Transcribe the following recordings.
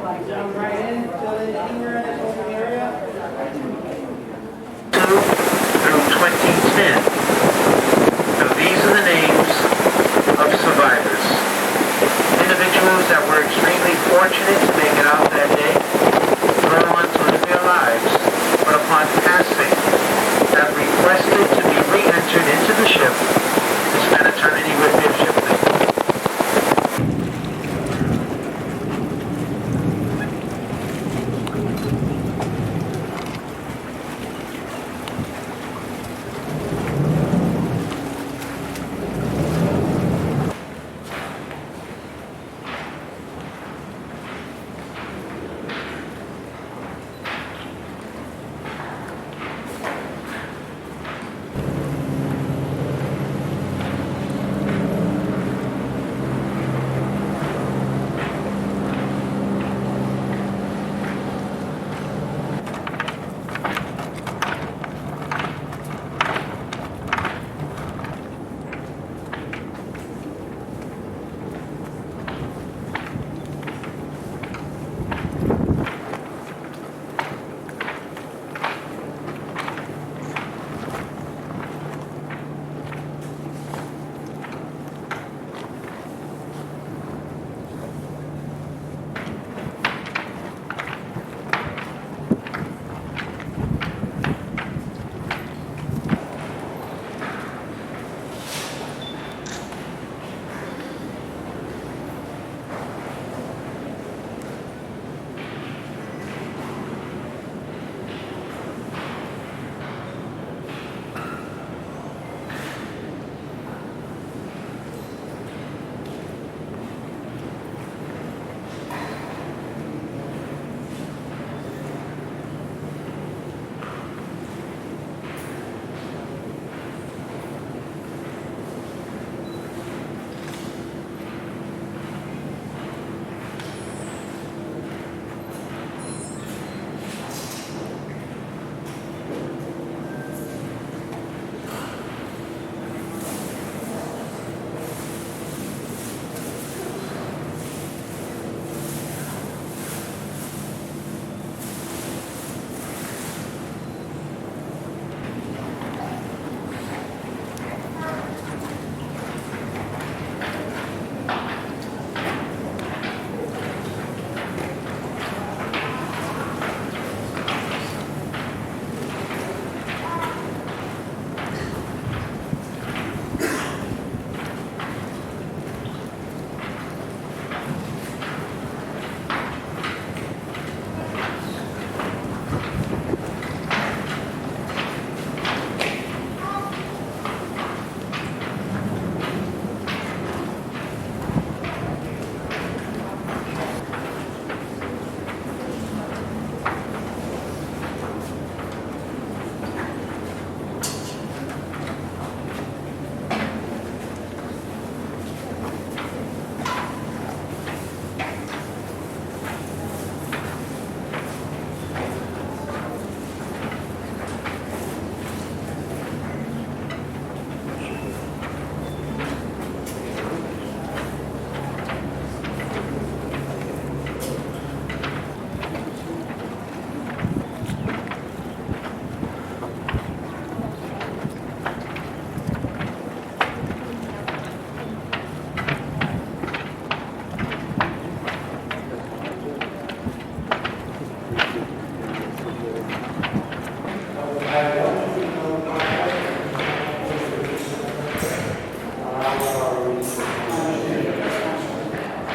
Through 2010. So these are the names of survivors. Individuals that were extremely fortunate to make it out that day, went on to live their lives, but upon passing, have requested to be re-entered into the ship to spend eternity with their shipmates.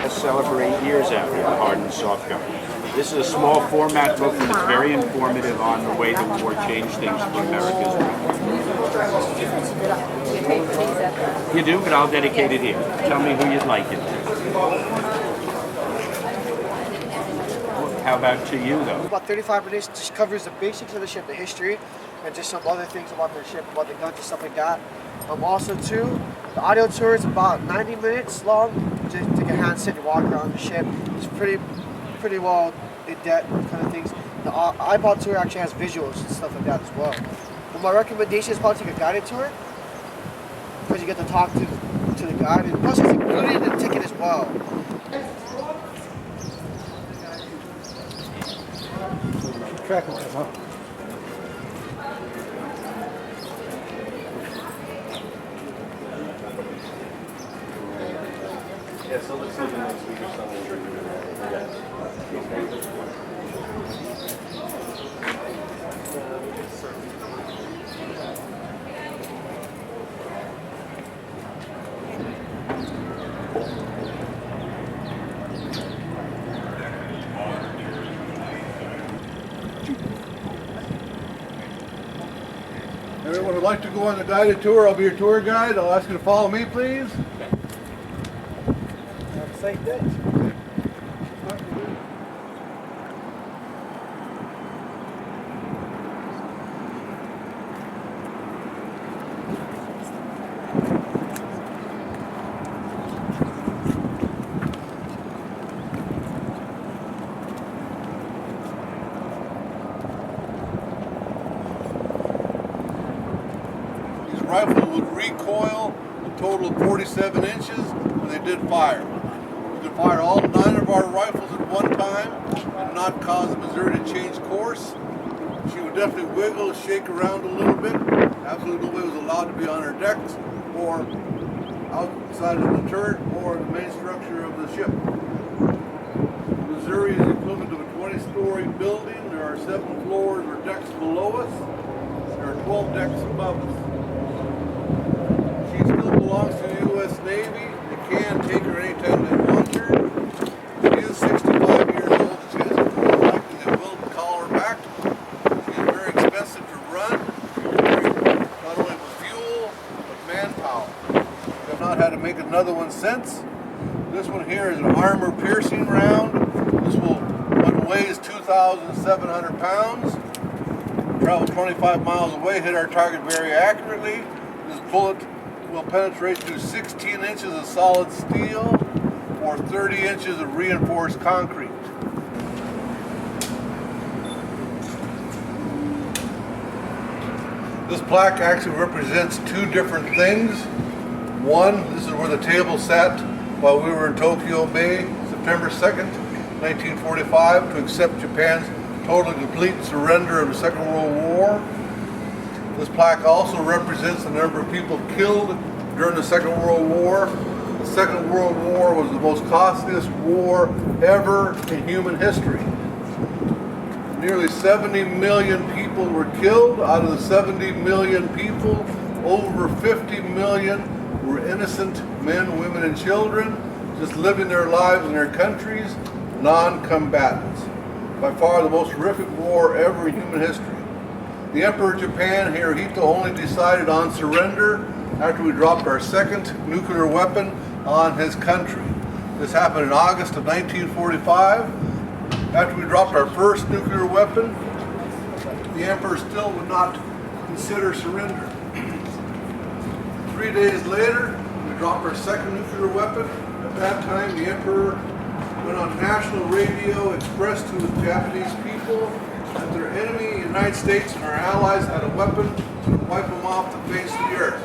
Celebrate years out here, hard and soft cover. This is a small format book, and it's very informative on the way the war changed things for America's people. You do, but I'll dedicate it here. Tell me who you'd like it to. How about to you, though? About 35 minutes, just covers the basics of the ship, the history, and just some other things about the ship, about the guns and stuff like that. Also, too, the audio tour is about 90 minutes long. Just take a hand, sit and walk around the ship. It's pretty well in-depth kind of things. The iPod tour actually has visuals and stuff like that as well. But my recommendation is probably take a guided tour, because you get to talk to the guide, and plus it's included in the ticket as well. Tracking this, huh? Yeah, so let's see the next week or something. Everyone would like to go on the guided tour. I'll be your tour guide. I'll ask you to follow me, please. Have a safe day. These rifles would recoil a total of 47 inches when they did fire. We could fire all 9 of our rifles at one time and not cause the Missouri to change course. She would definitely wiggle, shake around a little bit. Absolutely nobody was allowed to be on her decks or outside of the turret or the main structure of the ship. Missouri is equivalent to a 20-story building. There are 7 floors or decks below us. There are 12 decks above us. She still belongs to the U.S. Navy. They can take her anytime they want her. She is 65 years old. She has a full life and they will call her back. She is very expensive to run, not only with fuel, but manpower. We have not had to make another one since. This one here is an armor-piercing round. This one weighs 2,700 pounds. Travel 25 miles away, hit our target very accurately. This bullet will penetrate through 16 inches of solid steel or 30 inches of reinforced concrete. This plaque actually represents 2 different things. One, this is where the table sat while we were in Tokyo Bay, September 2nd, 1945, to accept Japan's total and complete surrender of the Second World War. This plaque also represents the number of people killed during the Second World War. The Second World War was the most costliest war ever in human history. Nearly 70 million people were killed. Out of the 70 million people, over 50 million were innocent men, women, and children, just living their lives in their countries, non-combatants. By far the most horrific war ever in human history. The Emperor of Japan, Hirohito, only decided on surrender after we dropped our 2nd nuclear weapon on his country. This happened in August of 1945. After we dropped our 1st nuclear weapon, the Emperor still would not consider surrender. 3 days later, we dropped our 2nd nuclear weapon. At that time, the Emperor went on national radio, expressed to the Japanese people that their enemy, the United States, and our allies had a weapon to wipe them off the face of the earth.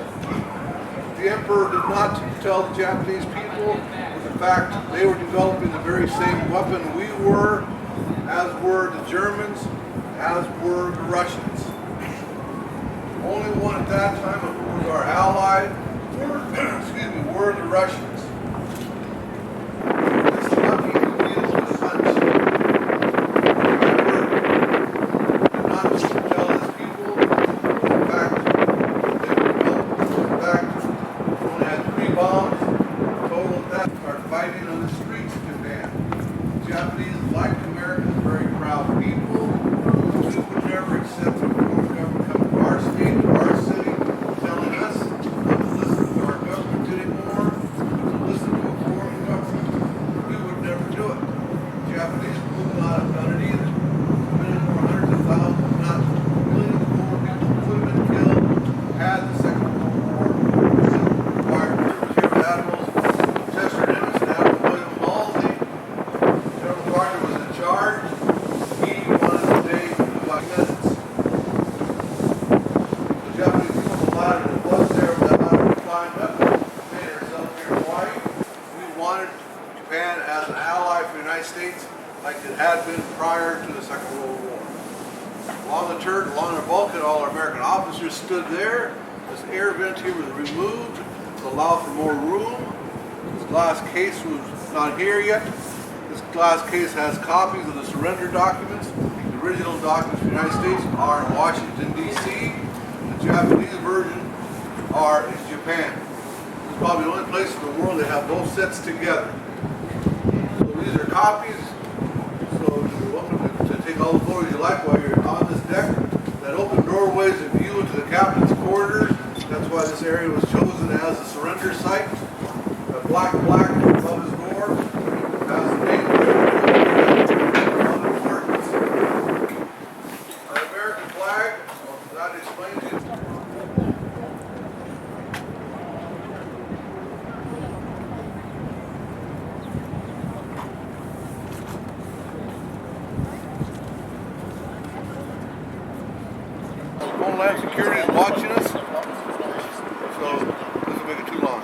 The Emperor did not tell the Japanese people that the fact they were developing the very same weapon we were, as were the Germans, as were the Russians. Only one at that time who was our ally were the Russians. This lucky deals with a hunch. The Emperor did not tell his people the fact they were developed. In fact, we only had 3 bombs total that are fighting on the streets of Japan. The Japanese, like Americans, very proud people. We would never accept a foreign government come to our state, to our city, telling us not to listen to our government anymore, but to listen to a foreign government. We would never do it. The Japanese would not have done it either. Many more hundreds of thousands, if not millions more people would have been killed had the Second World War required German admirals, Chester Nimitz, Admiral William Halsey. General Carter was in charge. He wanted the day to 5 minutes. The Japanese people allowed it was there without having to climb up, made ourselves here in Hawaii. We wanted Japan as an ally for the United States like it had been prior to the Second World War. Along the turret, along the bulkhead, all our American officers stood there. This air vent here was removed to allow for more room. This glass case was not here yet. This glass case has copies of the surrender documents. The original documents of the United States are in Washington, D.C. The Japanese version are in Japan. This is probably the only place in the world they have both sets together. So these are copies. So you're welcome to take all the photos you like while you're on this deck. That open doorways and view into the captain's quarters. That's why this area was chosen as a surrender site. The black above his door has the name of the importance. Our American flag, that explains it. Homeland Security is watching us, so this will make it too long.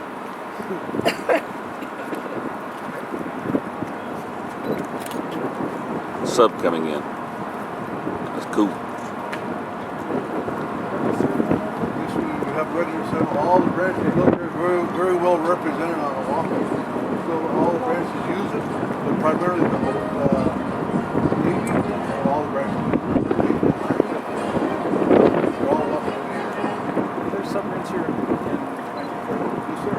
Sub coming in. That's cool. We have regulars of all the branches. Look, they're very well represented on Oahu. So all the branches use it, but primarily the Navy and all the branches. They're all welcome here. There's submarines here in 1940. Yes, sir.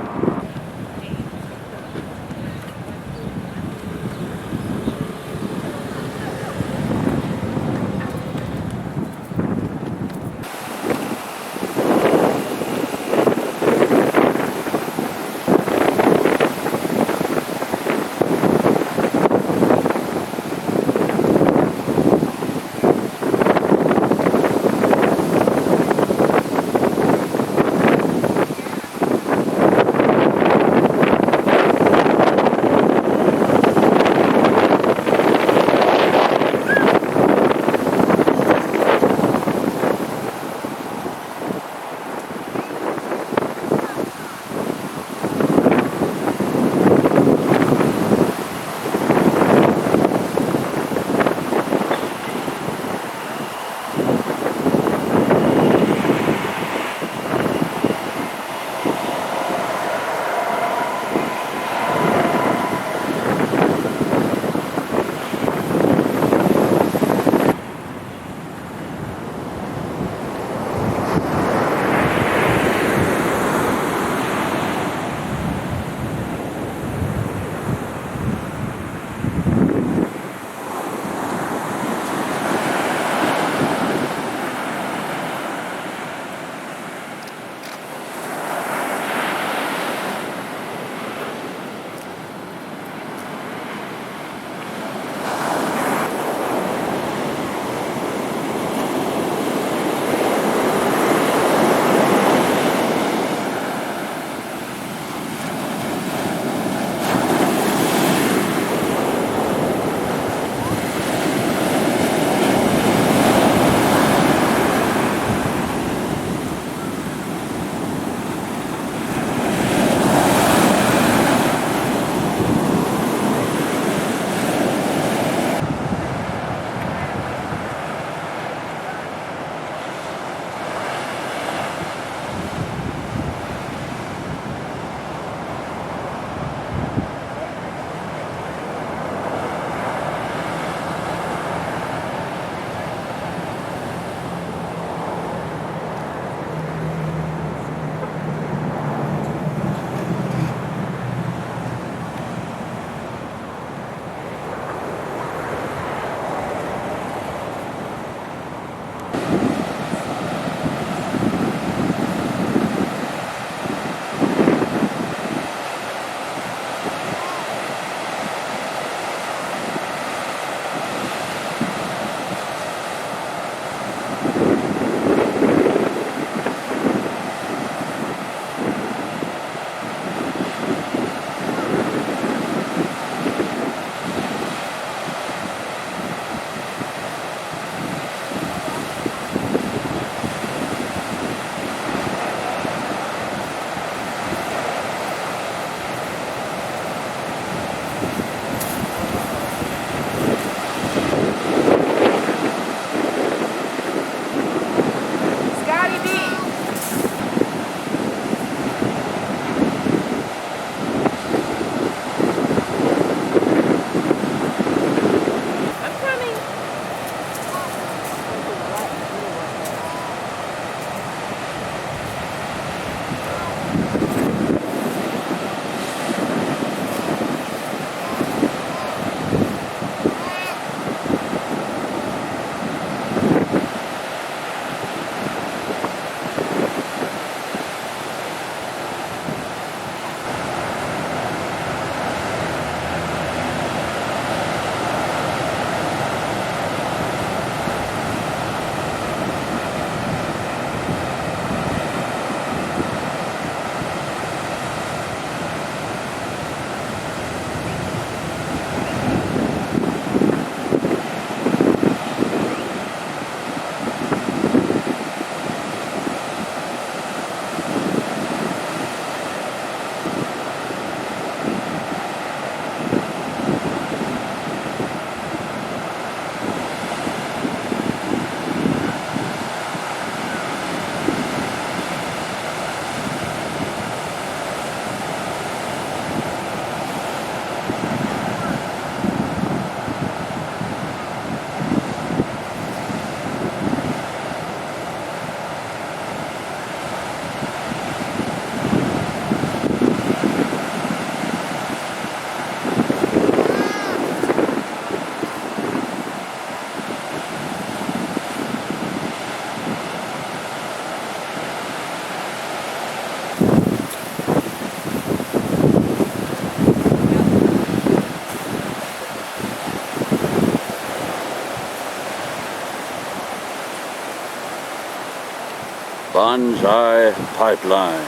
Bonsai Pipeline,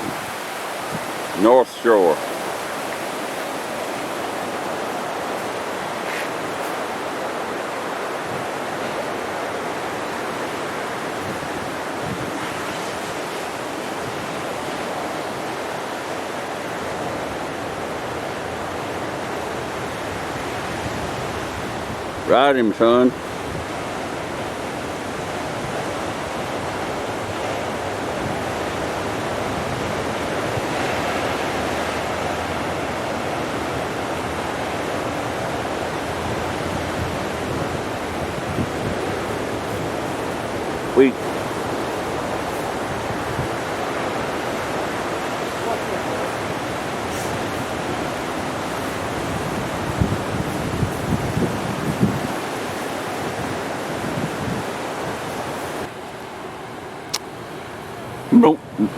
North Shore. Ride him, son. We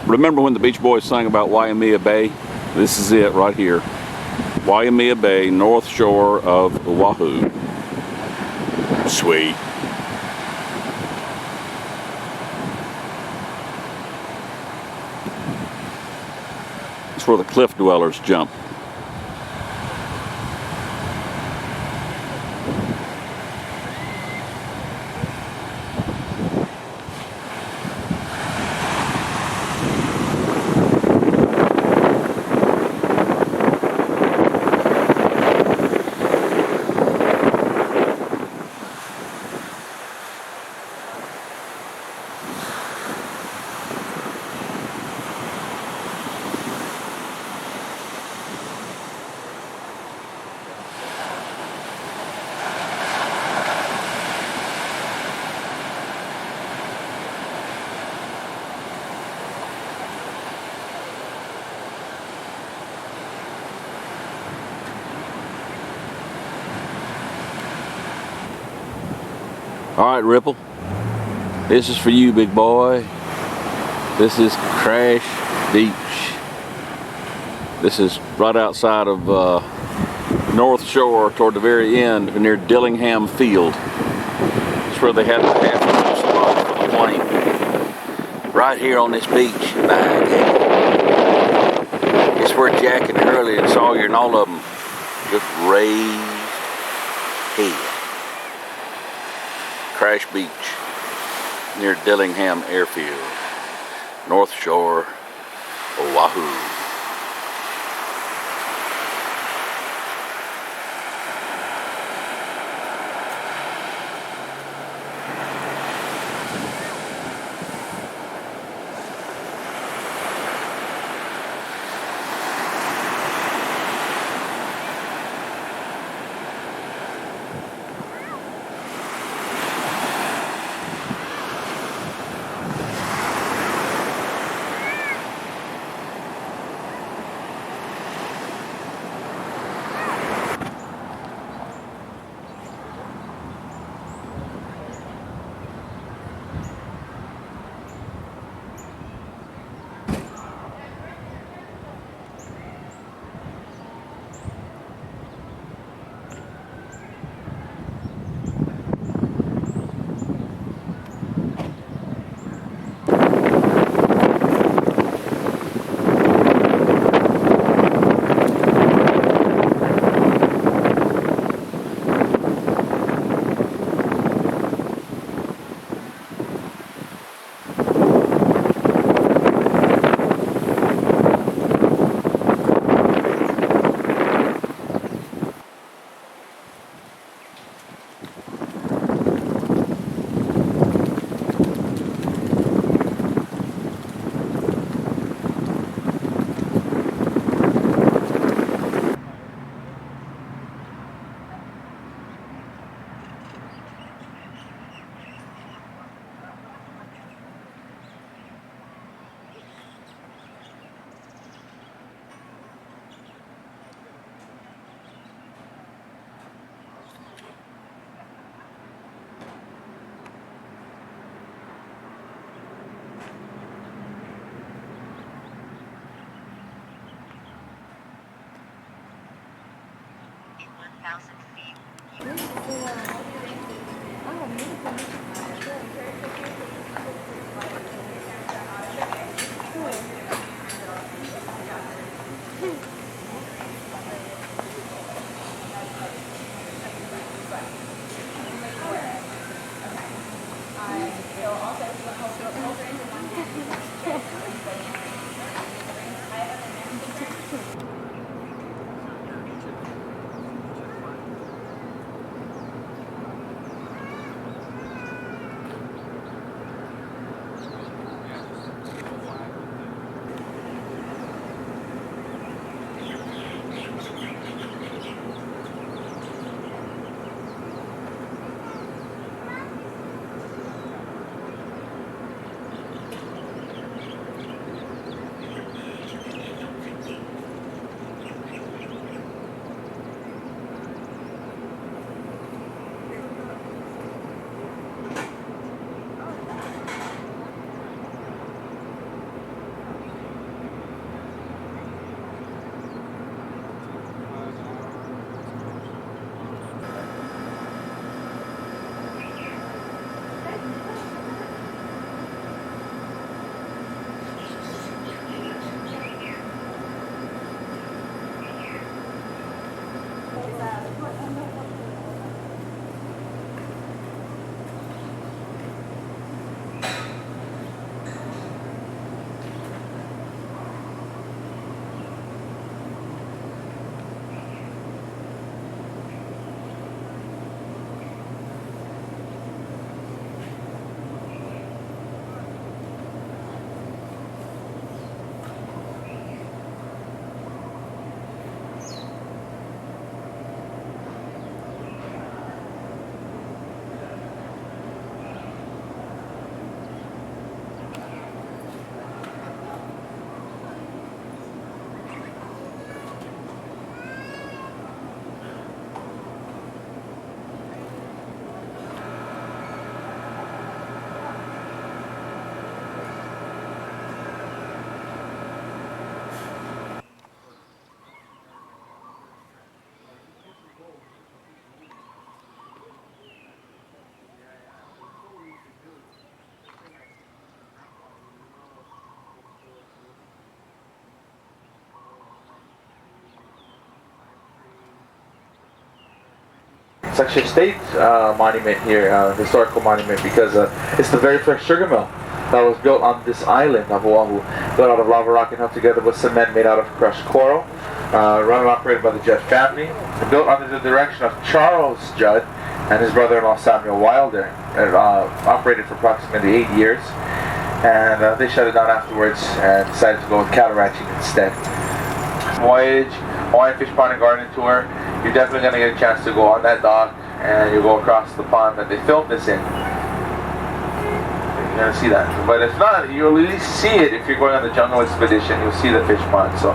remember when the Beach Boys sang about Waimea Bay? This is it right here. Waimea Bay, North Shore of Oahu. Sweet. It's where the cliff dwellers jump. All right, Ripple, this is for you, big boy. This is Crash Beach. This is right outside of North Shore toward the very end near Dillingham Field. It's where they had the half spot for the plane. Right here on this beach. It's where Jack and Hurley and Sawyer and all of them just raised hell. Crash Beach, near Dillingham Airfield, North Shore, Oahu. It's actually a state monument here, historical monument, because it's the very first sugar mill that was built on this island of Oahu, built out of lava rock and held together with cement made out of crushed coral, run and operated by the Judd family, and built under the direction of Charles Judd and his brother-in-law Samuel Wilder. It operated for approximately 8 years, and they shut it down afterwards and decided to go with cattle ranching instead. Voyage, Hawaiian Fish Pond and Garden Tour, you're definitely going to get a chance to go on that dock and you go across the pond that they filmed this in. You're going to see that. But if not, you'll at least see it if you're going on the jungle expedition. You'll see the fish pond. So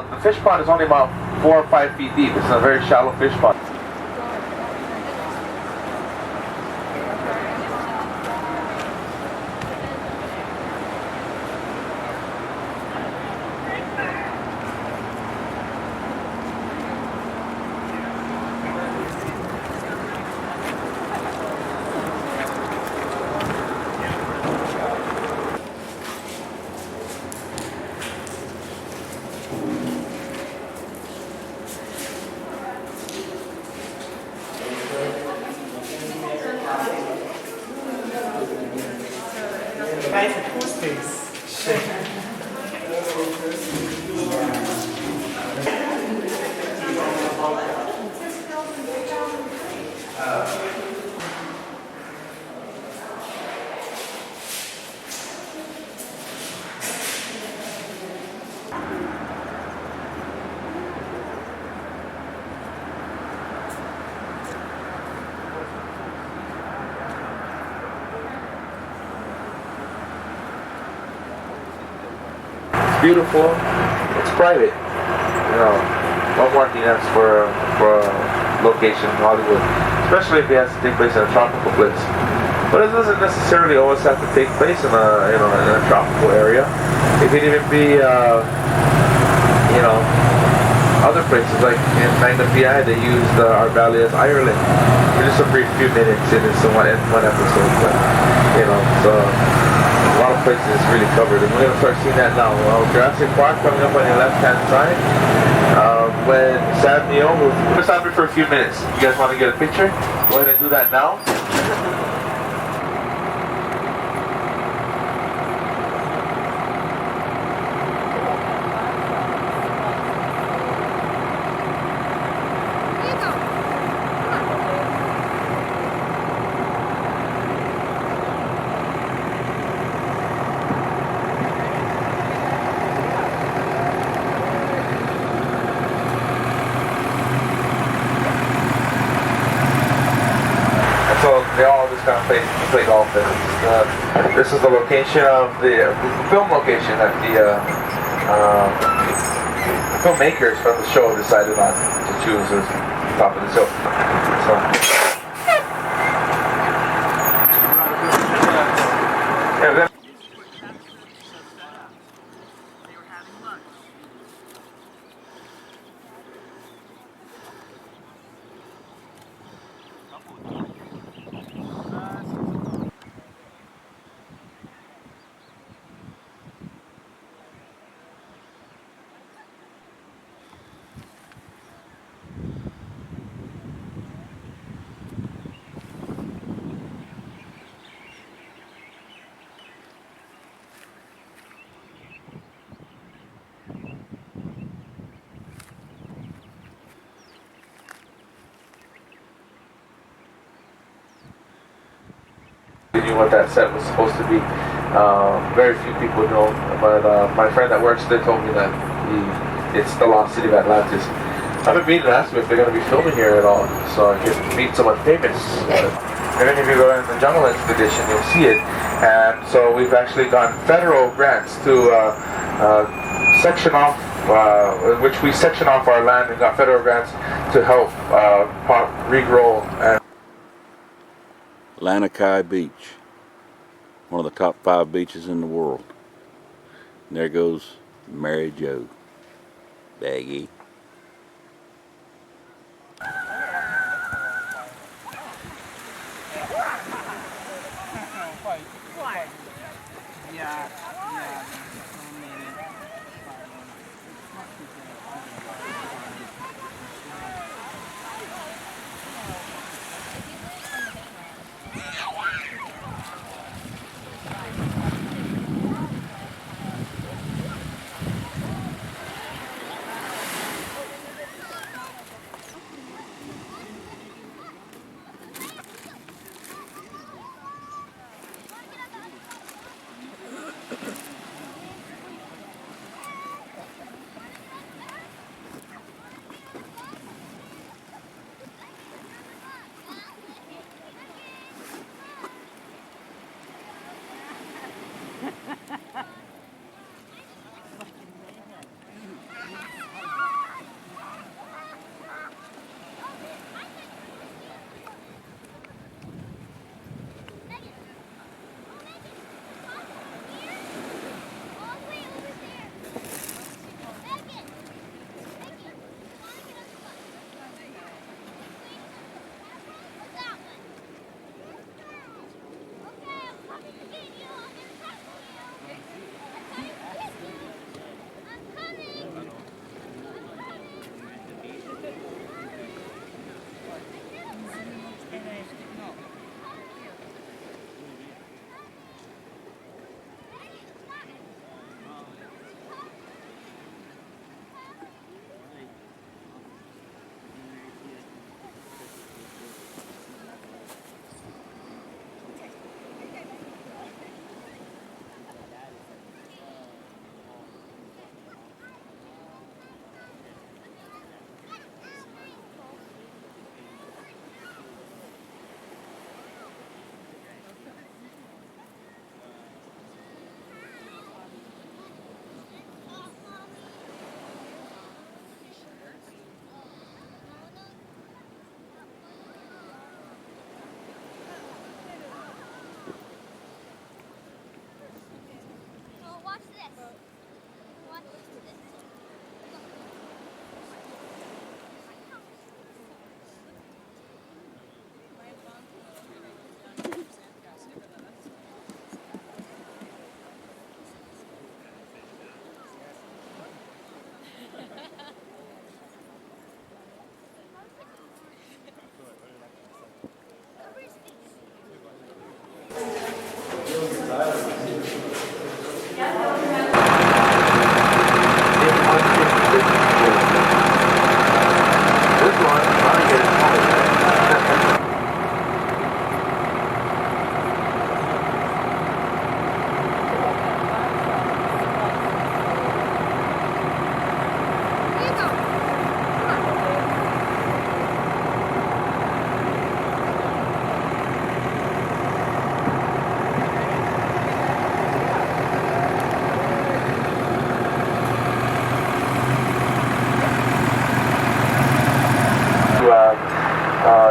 the fish pond is only about 4 or 5 feet deep. It's a very shallow fish pond. Nice acoustics. Beautiful, it's private. You know, no marketing that's for a location in Hollywood, especially if it has to take place in a tropical place. But it doesn't necessarily always have to take place in a in a tropical area. It could even be other places like in Magnum PI they used Arbalia's Ireland for just a brief few minutes in this one episode. But so. A lot of places is really covered, and we're going to start seeing that now. Jurassic Park coming up on your left-hand side. When Sam Neill will just stop here for a few minutes. You guys want to get a picture? Go ahead and do that now. They all just kind of play golf. And this is the location of the film location that the filmmakers from the show decided on to choose as the top of the show. Yeah, knew what that set was supposed to be. Very few people know, but my friend that works there told me that it's the lost city of Atlantis. I've been meaning to ask them if they're going to be filming here at all, so I can meet someone famous. Even if you go in the jungle expedition, you'll see it. And so we've actually gotten federal grants to section off, which we section off our land and got federal grants to help regrow and Lanikai Beach, one of the top 5 beaches in the world. And there goes Mary Jo. Baggy.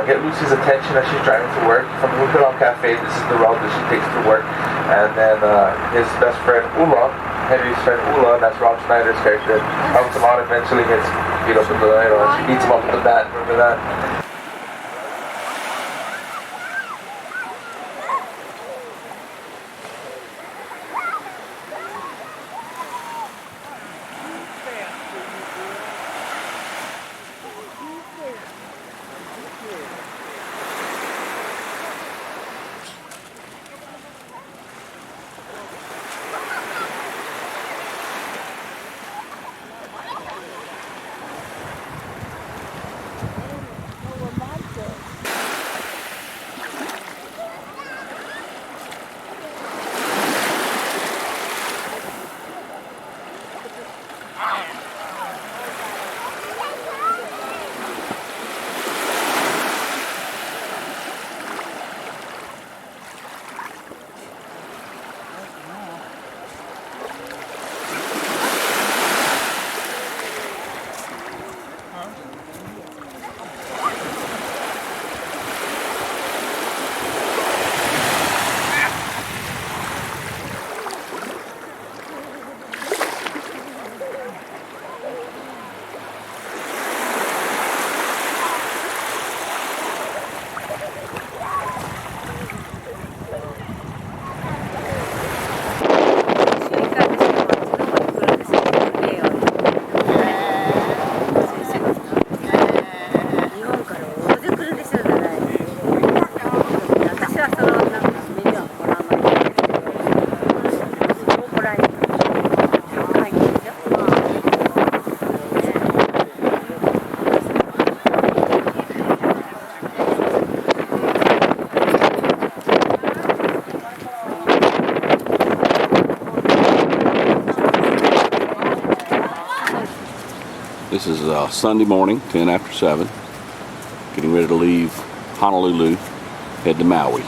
Get Lucy's attention as she's driving to work. From the Hotel Cafe, this is the route that she takes to work. And then his best friend Ula, Henry's friend Ula, that's Rob Schneider's character, helps him out, eventually gets beat up with the, she beats him up with the bat, remember that? This is Sunday morning, 10 after 7. Getting ready to leave Honolulu, head to Maui.